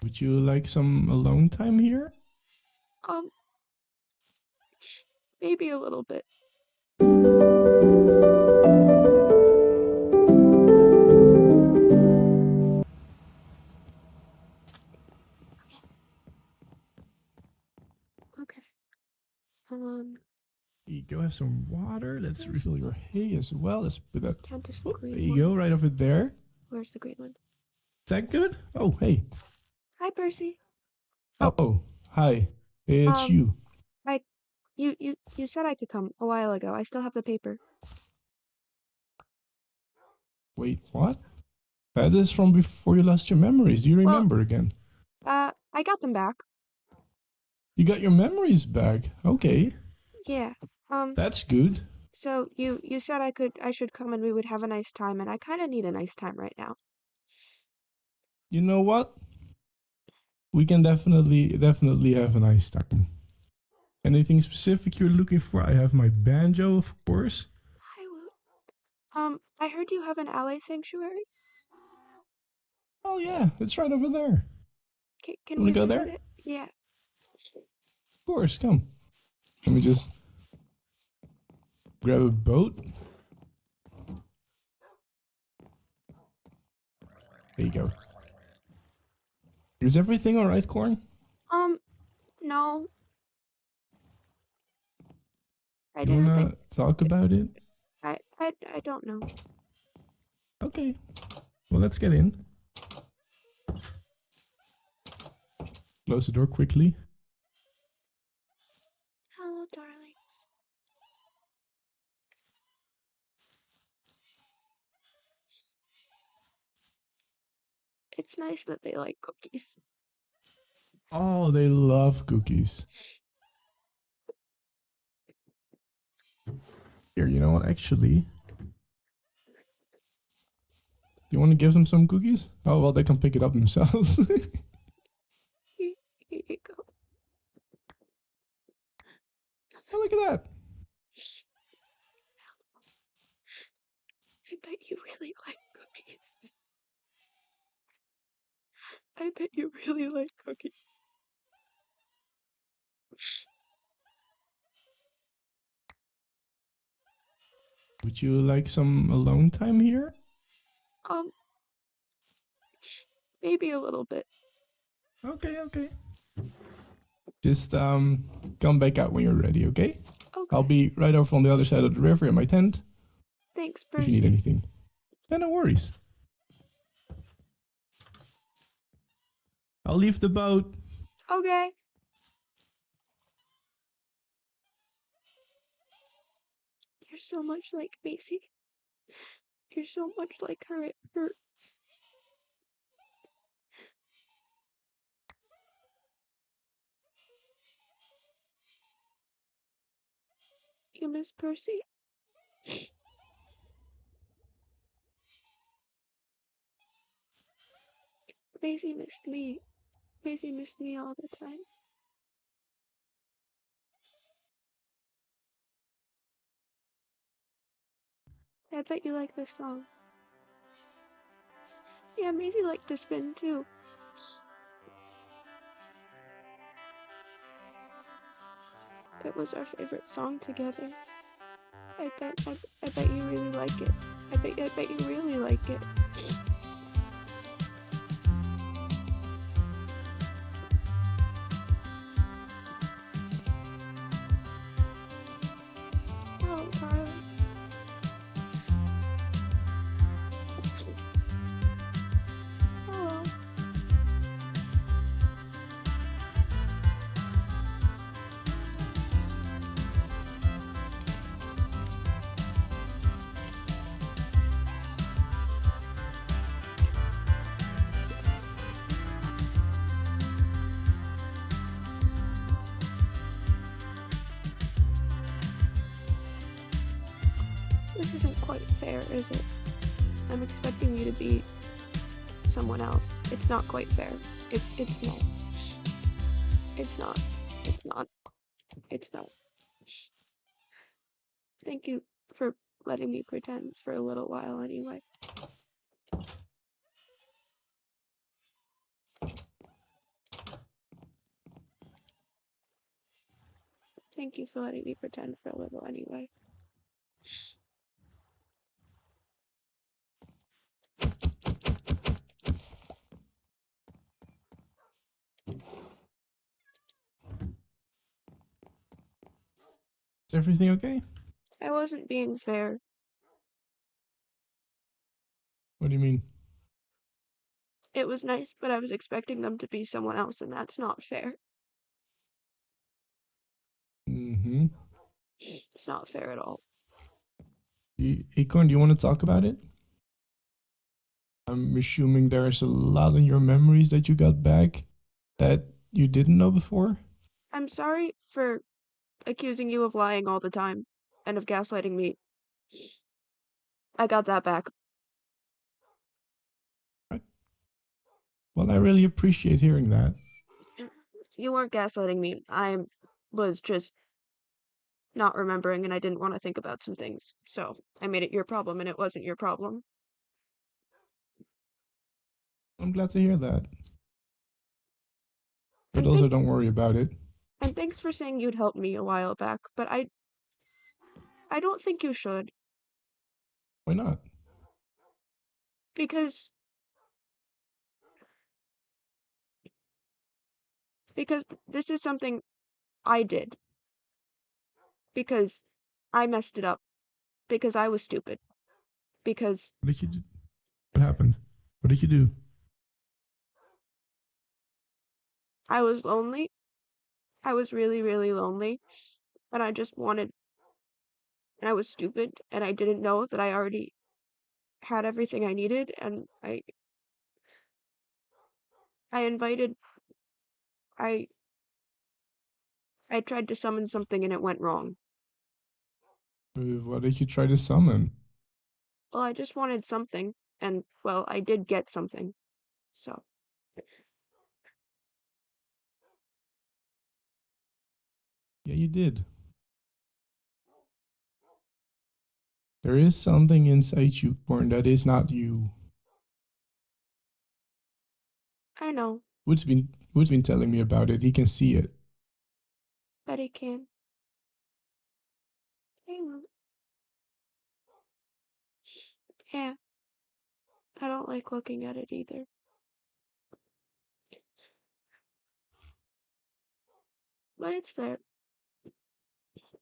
Would you like some alone time here? Um, maybe a little bit. Okay. Here you go, have some water. Let's Where's refill your hay as well. Let's put that. Cantus Oh, there green you one? go, right over there. Where's the green one? Is that good? Oh, hey. Hi, Percy. Oh, Oh, hi. It's um, you. you said I could come a while ago. I still have the paper. Wait, what? That is from before you lost your memories. Do you Well, remember again? I got them back. You got your memories back. Okay, Yeah. that's good. So you said I should come and we would have a nice time, and I kind of need a nice time right now. You know what? We can definitely have a nice time. Anything specific you're looking for? I have my banjo, of course. Hi, Woot. I heard you have an ally sanctuary. Oh yeah, it's right over there. Can You we wanna go visit there? it? Yeah. Of course, come. Let me just grab a boat. There you go. Is everything alright, Corn? No, I You didn't think. wanna talk about it? I don't know. Okay. Well, let's get in. Close the door quickly. Hello, darlings. It's nice that they like cookies. Oh, they love cookies. Here, you know what? Actually, you want to give them some cookies? Oh, well, they can pick it up themselves. Here you go. Oh, look at that. I bet you really like cookies. I bet you really like cookies. Would you like some alone time here? Um, maybe a little bit. Okay. Just come back out when you're ready, okay? I'll Okay. be right over on the other side of the river in my tent Thanks, if you need Percy. anything. Yeah, no worries. I'll leave the boat. Okay. You're so much like Macy. You're so much like her, it hurts. You miss Percy? Maisie missed me. Maisie missed me all the time. I bet you like this song. Yeah, Maisie liked to spin too. It was our favorite song together. I bet you really like it. I bet you really like it. Oh, darling. Hello. This isn't quite fair, is it? I'm expecting you to be someone else. It's not quite fair. It's not. It's not. It's not. It's not. Thank you for letting me pretend for a little while anyway. Thank you for letting me pretend for a little anyway. Is everything okay? I wasn't being fair. What do you mean? It was nice, but I was expecting them to be someone else, and that's not fair. Mm-hmm. It's not fair at all. Acorn, do you want to talk about it? I'm assuming there's a lot in your memories that you got back that you didn't know before. I'm sorry for accusing you of lying all the time and of gaslighting me. I got that back. Right. Well, I really appreciate hearing that. You weren't gaslighting me. I was just not remembering and I didn't want to think about some things. So I made it your problem and it wasn't your problem. I'm glad to hear that. But And also, thanks don't worry about it. and thanks for saying you'd help me a while back, but I don't think you should Why not? because because this is something I did because I messed it up because I was stupid because What did you do? What happened? What did you do? I was lonely. I was really, really lonely and I just wanted and I was stupid and I didn't know that I already had everything I needed and I invited I I tried to summon something and it went wrong. What did you try to summon? Well, I just wanted something and well, I did get something. So, Yeah, you did. There is something inside you, Corn, that is not you. I know, Wood's been telling me about it. He can see it. Betty can. Hey, Lou. Yeah, I don't like looking at it either. But it's there.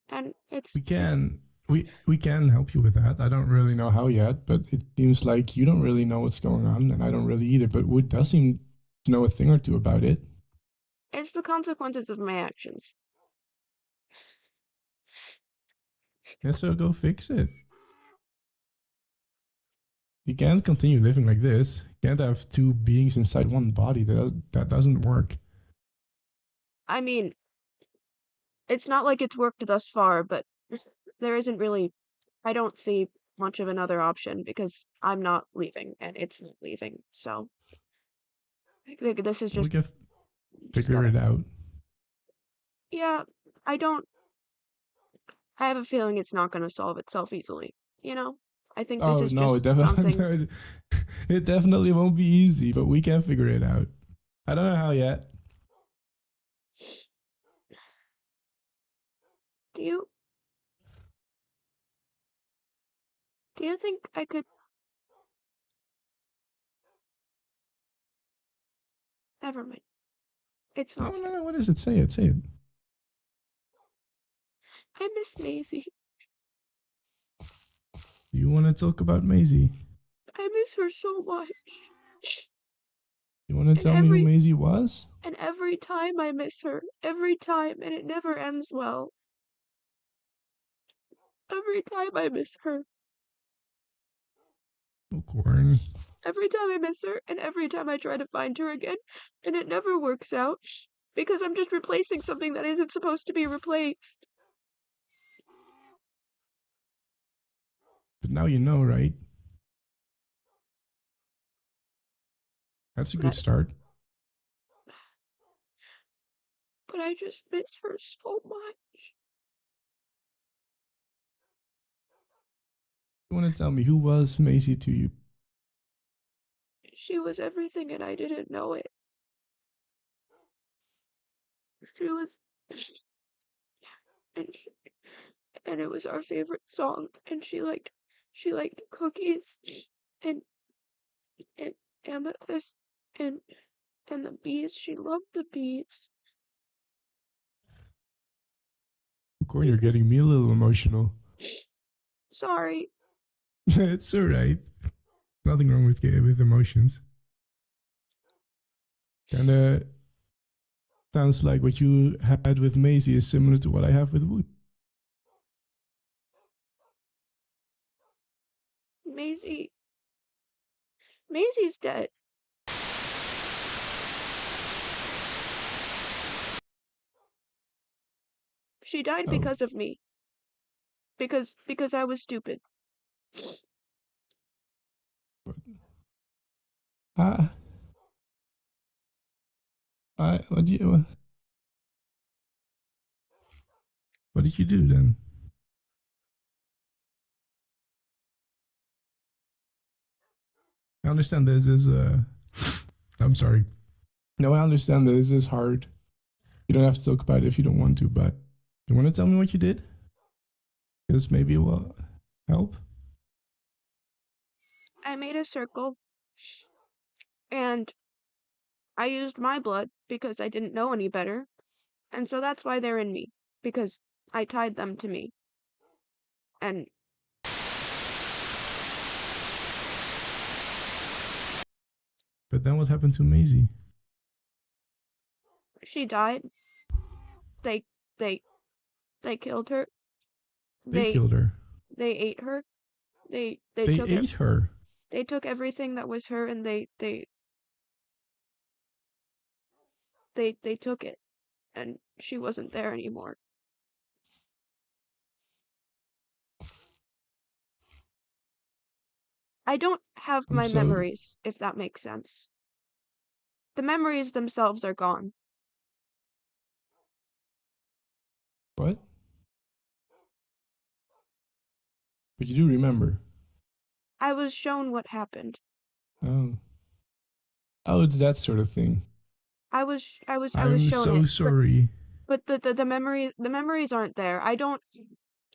And We can help you with that. I don't really know how yet, but it seems like you don't really know what's going on, and I don't really either. But Wood does seem to know a thing or two about it. it's the consequences of my actions. Yeah, so go fix it. You can't continue living like this. You can't have two beings inside one body. That doesn't work. I mean, it's not like it's worked thus far, but there isn't really I don't see much of another option because I'm not leaving and it's not leaving. So, I think this is We can just figure gotta. it out. Yeah, I don't. I have a feeling it's not gonna solve itself easily. You know, I think this Oh is no, it just something. definitely it definitely won't be easy, but we can figure it out. I don't know how yet. Do you do you think I could? Never mind. It's No, not no, fair. no. What is it? Say it. Say it. I miss Maisie. Do you want to talk about Maisie? I miss her so much. You want to And tell me who Maisie was? every time I miss her, every time, and it never ends well. Every time I miss her. Oh, Corn. Every time I miss her, and every time I try to find her again, and it never works out because I'm just replacing something that isn't supposed to be replaced. But now you know, right? That's a But I, good start. but I just miss her so much. You want to tell me who was Maisie to you? She was everything, and I didn't know it. She was and and it was our favorite song, and she liked cookies and and amethyst and the bees. She loved the bees Corn, you're because getting me a little emotional. sorry, It's alright. Nothing wrong with emotions. Kinda sounds like what you had with Maisie is similar to what I have with Wood. Maisie Maisie's dead. She died Oh, because of me. Because I was stupid. but uh, what did you do then? I understand this is I'm sorry. No, I understand this is hard. You don't have to talk about it if you don't want to, but you want to tell me what you did? Because maybe it will help. I made a circle and I used my blood because I didn't know any better. And so that's why they're in me. Because I tied them to me. And But then what happened to Maisie? she died. They they they killed her. They They killed her. they ate her. They They took it. ate her. They took everything that was her and they took it. And she wasn't there anymore. I don't have I'm my so memories, if that makes sense. The memories themselves are gone. what? But you do remember. I was shown what happened. Oh. Oh, it's that sort of thing. I was I'm shown so it, sorry. but the memories aren't there. I don't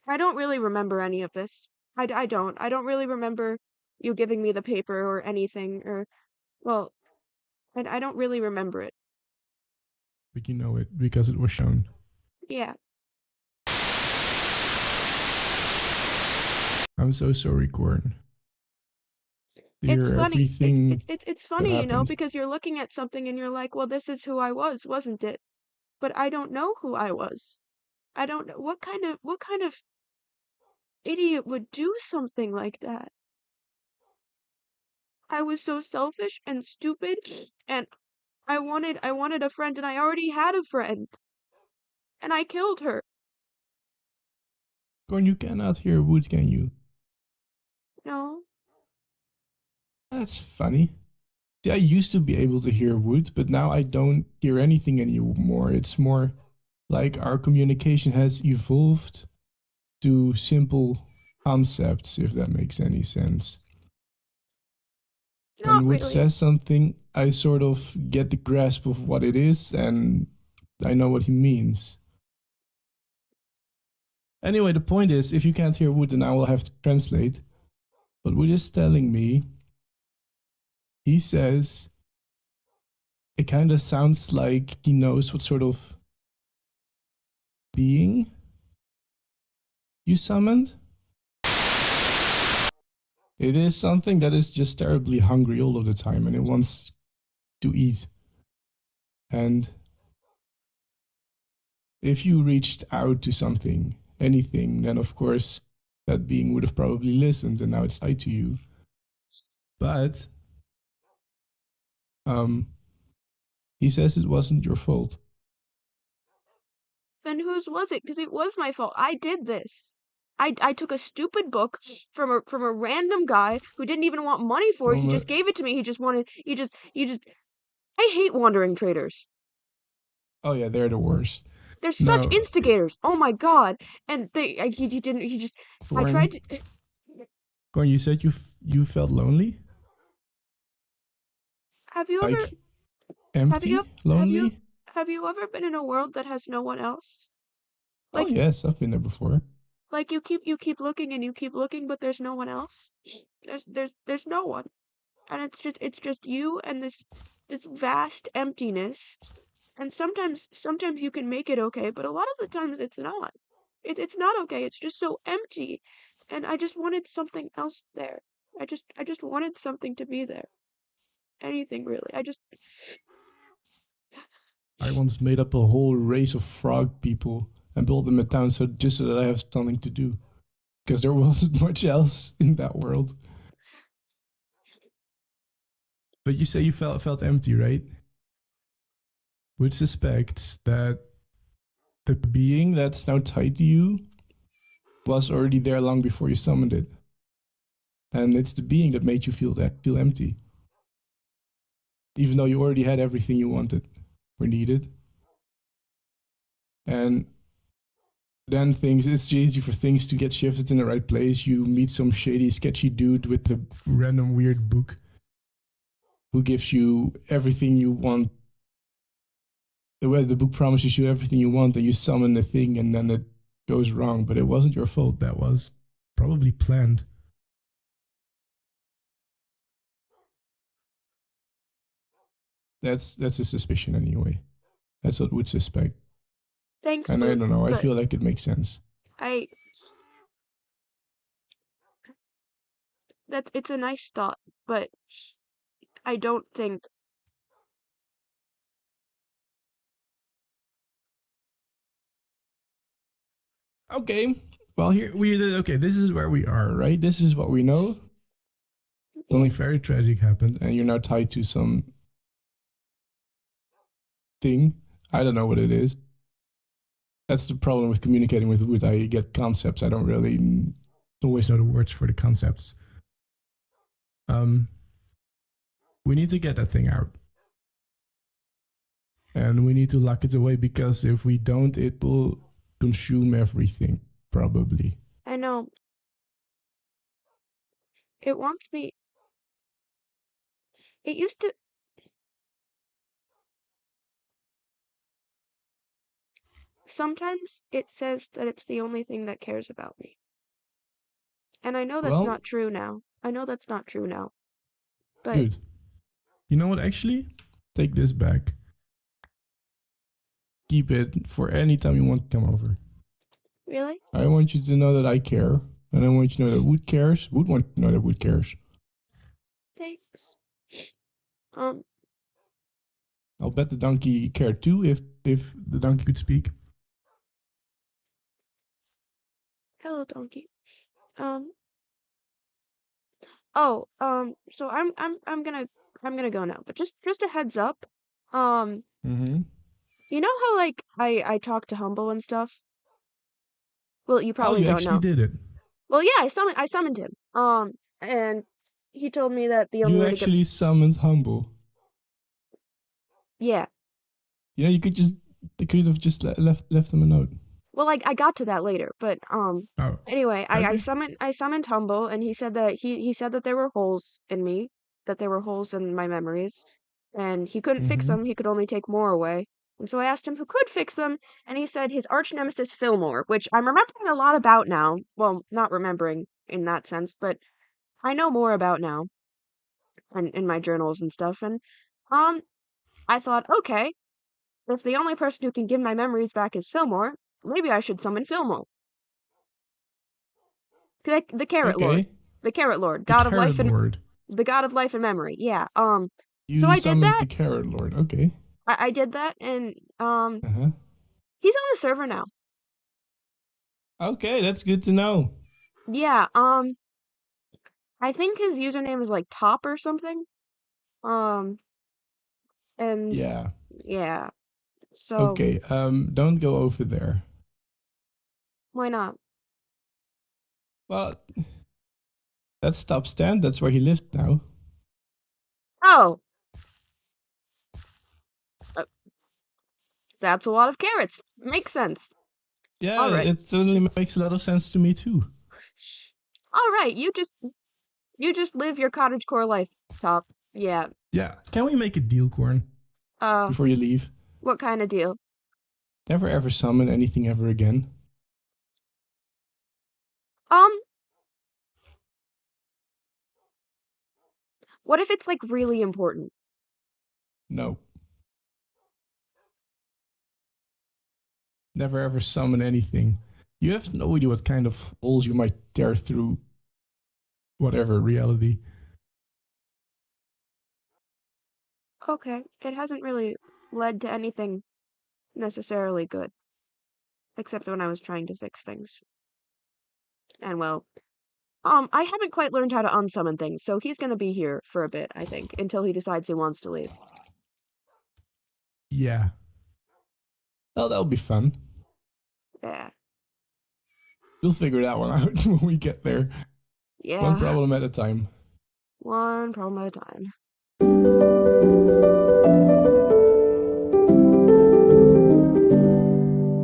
really remember any of this. I don't really remember you giving me the paper or anything or well, I don't really remember it. But you know it because it was shown. Yeah. I'm so sorry, Corn. To It's hear funny. It's everything it's it's it's that funny, happened. because you're looking at something and you're like, "Well, this is who I was, wasn't it?" But I don't know who I was. I don't know what kind of idiot would do something like that. I was so selfish and stupid and I wanted a friend and I already had a friend and I killed her. Corn, you cannot hear Wood, can you? No. That's funny. See, I used to be able to hear Wood, but now I don't hear anything anymore. It's more like our communication has evolved to simple concepts, if that makes any sense. When Not Wood really. says something, I sort of get the grasp of what it is and I know what he means. Anyway, the point is, if you can't hear Wood, then I will have to translate. But Wood is telling me, he says, it kind of sounds like he knows what sort of being you summoned. It is something that is just terribly hungry all of the time and it wants to eat. And if you reached out to something, anything, then of course that being would have probably listened and now it's tied to you. But um, he says it wasn't your fault. Then whose was it? Because it was my fault. I did this. I took a stupid book from a random guy who didn't even want money for it. He Um, just gave it to me. He just I hate wandering traders. oh yeah, they're the worst. They're such No, instigators. Oh my god. And he didn't he just I Gorn, tried to Gorn, you said you felt lonely, have you ever like have you empty, have you lonely. have you ever been in a world that has no one else? Oh Like yes, I've been there before. you keep looking and you keep looking, but there's no one else. There's no one, and it's just you and this vast emptiness. And sometimes you can make it okay, but a lot of the times it's not. It's not okay. It's just so empty, and I just wanted something else there. I just wanted something to be there. Anything really. I just I once made up a whole race of frog people and built them a town so that I have something to do. Because there wasn't much else in that world. But you say you felt empty, right? Which suspects that the being that's now tied to you was already there long before you summoned it. And it's the being that made you feel empty. Even though you already had everything you wanted or needed. And then it's easy for things to get shifted in the right place. You meet some shady, sketchy dude with a random weird book who gives you everything you want. The book promises you everything you want, and you summon the thing, and then it goes wrong. But it wasn't your fault. That was probably planned. That's a suspicion anyway. That's what would suspect. thanks, And I Woot, don't know. I but feel like it makes sense. I it's a nice thought, but I don't think Okay. Well, here we okay. This is where we are, right? This is what we know. yeah. Something very tragic happened, and you're now tied to some thing. I don't know what it is. That's the problem with communicating with Wood. I get concepts. I don't really always know the words for the concepts. Um, we need to get that thing out, and we need to lock it away because if we don't, it will consume everything. Probably. I know it wants me. It used to. Sometimes it says that it's the only thing that cares about me. And I know that's Well, not true now. I know that's not true now. But good. You know what? Actually, take this back. Keep it for any time you want to come over. really? I want you to know that I care, and I want you to know that Wood cares. Wood wants to know that Wood cares. Thanks. Um, I'll bet the donkey cared too if the donkey could speak. hello, donkey. Um, oh, so I'm gonna go now. But just a heads up. Um, Mm-hmm. you know how like I talk to Humble and stuff? Well, you Oh, probably you don't actually know. did it. Well, yeah, I summoned him. And he told me that the only You way to get actually summoned Humble. yeah. You know, you could have just left him a note. Well, like I got to that later, but Oh, anyway, I okay. summoned Humble, and he said that he said that there were holes in me, that there were holes in my memories, and he couldn't fix Mm-hmm. them. He could only take more away. And so I asked him who could fix them, and he said his arch nemesis Fillmore, which I'm remembering a lot about now. Well, not remembering in that sense, but I know more about now in my journals and stuff. And um, I thought, okay, if the only person who can give my memories back is Fillmore, maybe I should summon Fillmore. The Carrot Lord. Okay. The Carrot Lord. The God of life Carrot and Lord. the God of life and memory. Yeah. So You I did summoned that. the Carrot Lord. Okay. I did that and Uh-huh. he's on the server now. Okay, that's good to know. Yeah, I think his username is like top or something. Um and Yeah. yeah. So Okay. Don't go over there. why not? Well, that's top stand. That's where he lives now. Oh, uh, that's a lot of carrots. Makes sense. Yeah, All right. it certainly makes a lot of sense to me too. All right, you just live your cottagecore life, top. Yeah. Yeah. Can we make a deal, Corn, Uh before you leave? what kind of deal? Never ever summon anything ever again. Um, what if it's like really important? No. Never ever summon anything. You have no idea what kind of holes you might tear through whatever reality. Okay, it hasn't really led to anything necessarily good, except when I was trying to fix things. And well, I haven't quite learned how to unsummon things, so he's gonna be here for a bit, I think, until he decides he wants to leave. Yeah. Oh, that'll be fun. Yeah. We'll figure that one out when we get there. One Yeah. problem at a time. One problem at a time.